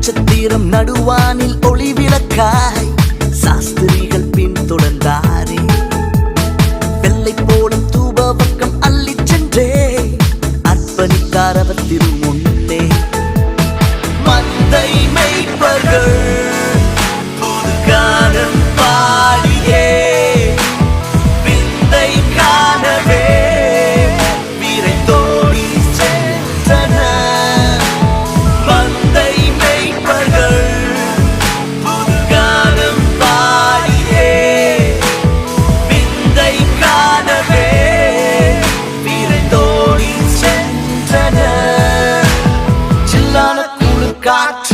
நட்சத்திரம் நடுவானில் ஒளி விளக்காய் சாஸ்திரிகள் பின்தொடர்ந்தாரே. வெள்ளை போலும் தூபவக்கம் அள்ளி சென்றே அர்ப்பணித்தார் அவர் திருமுன்னே. மந்தை மேய்ப்பர்கள் புது கானம் பாடியே விந்தை காணவே விரைந்தோடி சென்றனர். மந்தை மேய்ப்பர்கள் புது கானம் பாடியே விந்தை காணவே விரைந்தோடி சென்றனர். சில்லான குளிர் காற்று